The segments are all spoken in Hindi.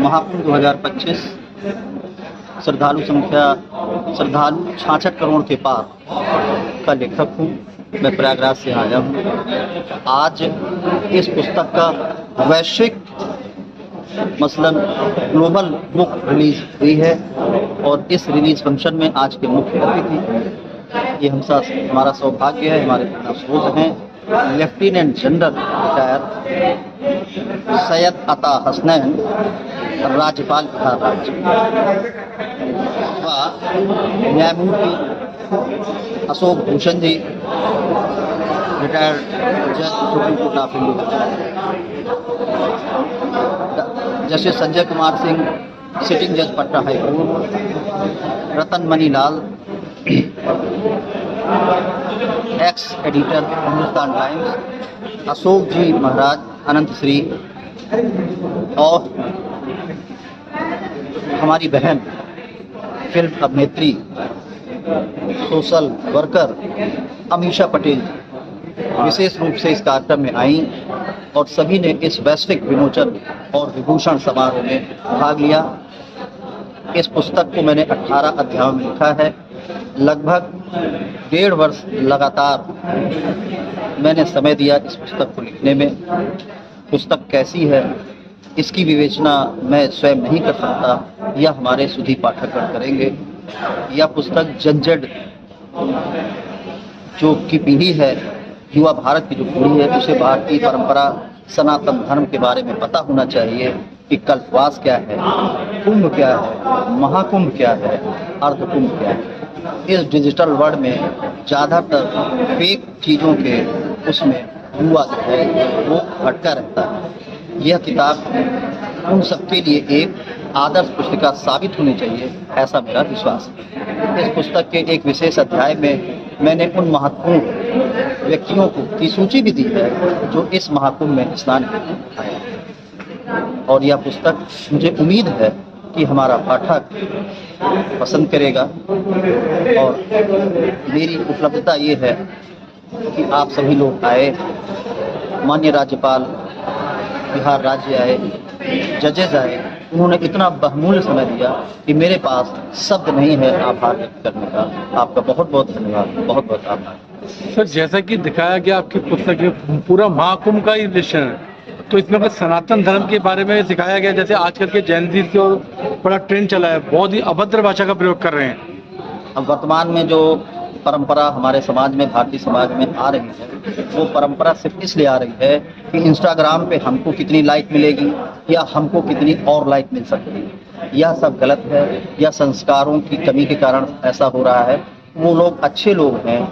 महाकुंभ 2025 श्रद्धालु 66 करोड़ के पार का लेखक हूँ। मैं प्रयागराज से आया हूँ। आज इस पुस्तक का वैश्विक मसलन ग्लोबल बुक रिलीज हुई है और इस रिलीज फंक्शन में आज के मुख्य अतिथि, ये हमारा सौभाग्य है, हमारे स्रोत हैं लेफ्टिनेंट जनरल रिटायर सैयद अता हसनैन, राज्यपाल बिहार राज्य, व न्यायमूर्ति अशोक भूषण जी, रिटायर्ड जज supreme court of India, justice Sanjay Kumar Singh, sitting जज पटना हाई कोर्ट, रतन मनी लाल, x editor Hindustan times, Ashok जी महाराज, अनंत श्री, और हमारी बहन फिल्म अभिनेत्री सोशल वर्कर अमीषा पटेल विशेष रूप से इस कार्यक्रम में आई और सभी ने इस वैश्विक विमोचन और विभूषण समारोह में भाग लिया। इस पुस्तक को मैंने 18 अध्यायों में लिखा है। लगभग 1.5 वर्ष लगातार मैंने समय दिया इस पुस्तक को लिखने में। पुस्तक कैसी है इसकी विवेचना मैं स्वयं नहीं कर सकता, यह हमारे सुधी पाठकगण करेंगे। यह पुस्तक जनजेड जो की पीढ़ी है, युवा भारत की जो पीढ़ी है, उसे भारतीय परंपरा सनातन धर्म के बारे में पता होना चाहिए कि कल्पवास क्या है, कुंभ क्या है, महाकुंभ क्या है, अर्धकुंभ क्या है। इस डिजिटल वर्ल्ड में ज़्यादातर फेक चीज़ों के उसमें युवा जो है वो भटका रहता है। यह किताब उन सबके लिए एक आदर्श पुस्तिका साबित होनी चाहिए, ऐसा मेरा विश्वास है। इस पुस्तक के एक विशेष अध्याय में मैंने उन महत्वपूर्ण व्यक्तियों की सूची भी दी है जो इस महाकुंभ में स्नान करके आए, और यह पुस्तक मुझे उम्मीद है कि हमारा पाठक पसंद करेगा। और मेरी उपलब्धता ये है कि आप सभी लोग आए, माननीय राज्यपाल बिहार राज्य आए, जजेस आए, उन्होंने इतना बहुमूल्य समय दिया कि मेरे पास शब्द नहीं है आभार व्यक्त करने का। आपका बहुत बहुत धन्यवाद, बहुत बहुत आभार। सर, जैसा कि दिखाया गया आपकी पुस्तक में पूरा महाकुंभ का इलस्ट्रेशन है, तो इसमें कुछ सनातन धर्म के बारे में दिखाया गया। जैसे आजकल के जैन जी जो बड़ा ट्रेंड चला है, बहुत ही अभद्र भाषा का प्रयोग कर रहे हैं। अब वर्तमान में जो परंपरा हमारे समाज में, भारतीय समाज में आ रही है, वो परंपरा सिर्फ इसलिए आ रही है कि इंस्टाग्राम पे हमको कितनी लाइक मिलेगी या हमको कितनी और लाइक मिल सकती है। यह सब गलत है, यह संस्कारों की कमी के कारण ऐसा हो रहा है। वो लोग अच्छे लोग हैं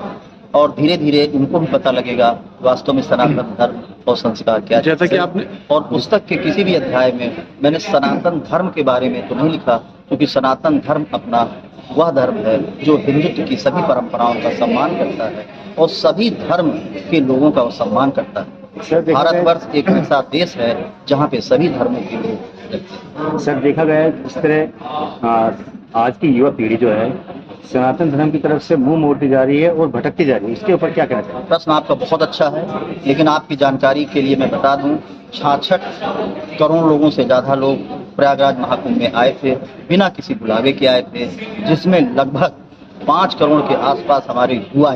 और धीरे धीरे उनको भी पता लगेगा वास्तव में सनातन धर्म और संस्कार क्या है। जैसा कि आपने और पुस्तक के किसी भी अध्याय में मैंने सनातन धर्म के बारे में तो नहीं लिखा, क्योंकि सनातन धर्म अपना वह धर्म है जो हिंदुत्व की सभी परंपराओं का सम्मान करता है और सभी धर्म के लोगों का सम्मान करता है। भारतवर्ष एक ऐसा देश है जहाँ पे सभी धर्मों के लोग रहते हैं। सर, देखा गया है जिस तरह आज की युवा पीढ़ी जो है सनातन धर्म की तरफ से मुंह मोड़ती जा रही है और भटकती जा रही है, इसके ऊपर क्या कहना चाहिए? प्रश्न आपका बहुत अच्छा है, लेकिन आपकी जानकारी के लिए मैं बता दूं, 66 करोड़ लोगों से ज़्यादा लोग प्रयागराज महाकुंभ में आए थे, बिना किसी बुलावे के आए थे, जिसमें लगभग 5 करोड़ के आसपास हमारे युवा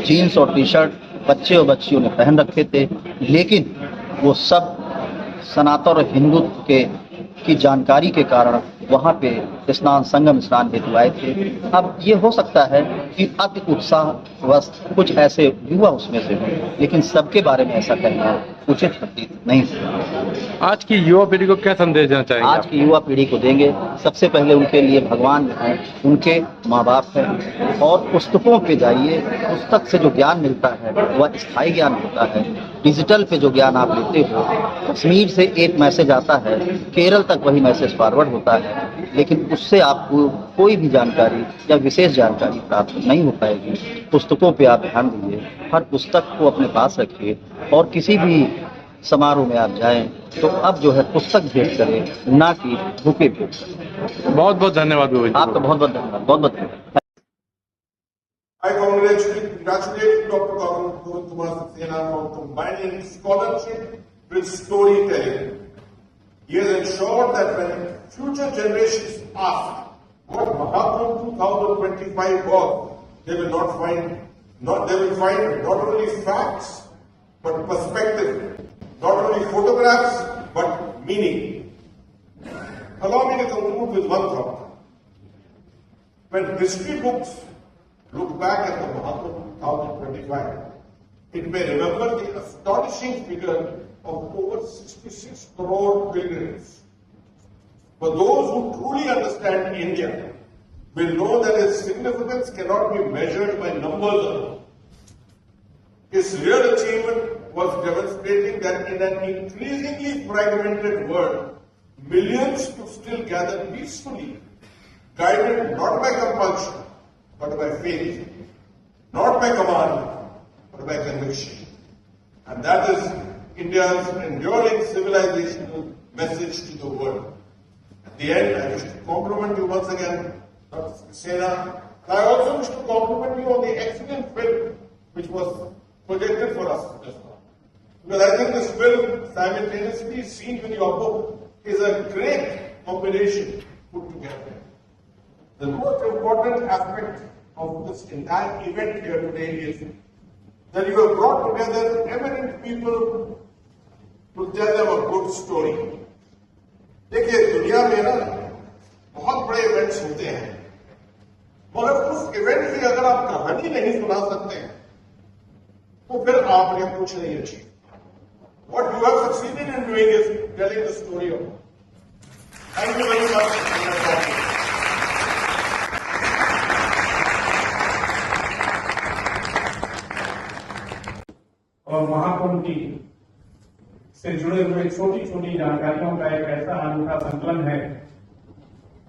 जीन्स और टी शर्ट बच्चे और बच्चियों ने पहन रखे थे, लेकिन वो सब सनातन और हिंदुत्व की जानकारी के कारण वहाँ पे स्नान संगम स्नान हेतु आए थे। अब ये हो सकता है कि अति उत्साहवश कुछ ऐसे युवा उसमें से हों, लेकिन सबके बारे में ऐसा कहना उचित प्रतीत नहीं है। आज की युवा पीढ़ी को क्या संदेश देना चाहेंगे? आज की युवा पीढ़ी को देंगे, सबसे पहले उनके लिए भगवान हैं, उनके माँ बाप हैं, और पुस्तकों पे जाइए। पुस्तक से जो ज्ञान मिलता है वह स्थायी ज्ञान होता है। डिजिटल पे जो ज्ञान आप लेते हो, कश्मीर से एक मैसेज आता है, केरल तक वही मैसेज फॉरवर्ड होता है, लेकिन उससे आपको कोई भी जानकारी या विशेष जानकारी प्राप्त नहीं हो पाएगी। पुस्तकों पे आप ध्यान दीजिए, हर पुस्तक को अपने पास रखिए, और किसी भी समारोह में आप जाएं तो अब जो है पुस्तक भेंट करें, ना कि बुके भेंट। बहुत बहुत धन्यवाद। आपका बहुत बहुत धन्यवाद, बहुत बहुत धन्यवाद। I congratulate Dr. Kumar Saxena for combining scholarship with storytelling. He has ensured that when future generations ask what Mahakumbh 2025 was, they will find not only facts but perspective, not only photographs but meaning. Allow me to conclude with one thought. When history books look back at the Mahakumbh 2025, it may remember the astonishing figure of over 66 crore pilgrims. For those who truly understand India, will know that its significance cannot be measured by numbers alone. Its real achievement was demonstrating that in an increasingly fragmented world, millions could still gather peacefully, guided not by compulsion, but by faith, not by command, but by conviction. And that is India's enduring civilizational message to the world. At the end, I wish to compliment you once again, Dr. Saxena. I also wish to compliment you on the excellent film which was projected for us just now. Because I think this film, simultaneously seen with your book, is a great combination put together. The most important aspect of this entire event here today is that you have brought together eminent people to tell them a good story. देखिए दुनिया में ना बहुत बड़े इवेंट्स होते हैं, मगर उस इवेंट की अगर आप कहानी नहीं सुना सकते हैं तो फिर आपने कुछ नहीं achieve. What you have succeeded in doing is telling the story of. Thank you very much. और महाकुंभ की से जुड़े हुए छोटी छोटी जानकारियों का एक ऐसा अनूठा संकलन है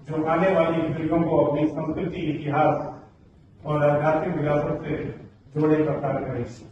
जो आने वाली पीढ़ियों को अपनी संस्कृति, इतिहास और आध्यात्मिक विरासत से जोड़े का कार्य करेगी.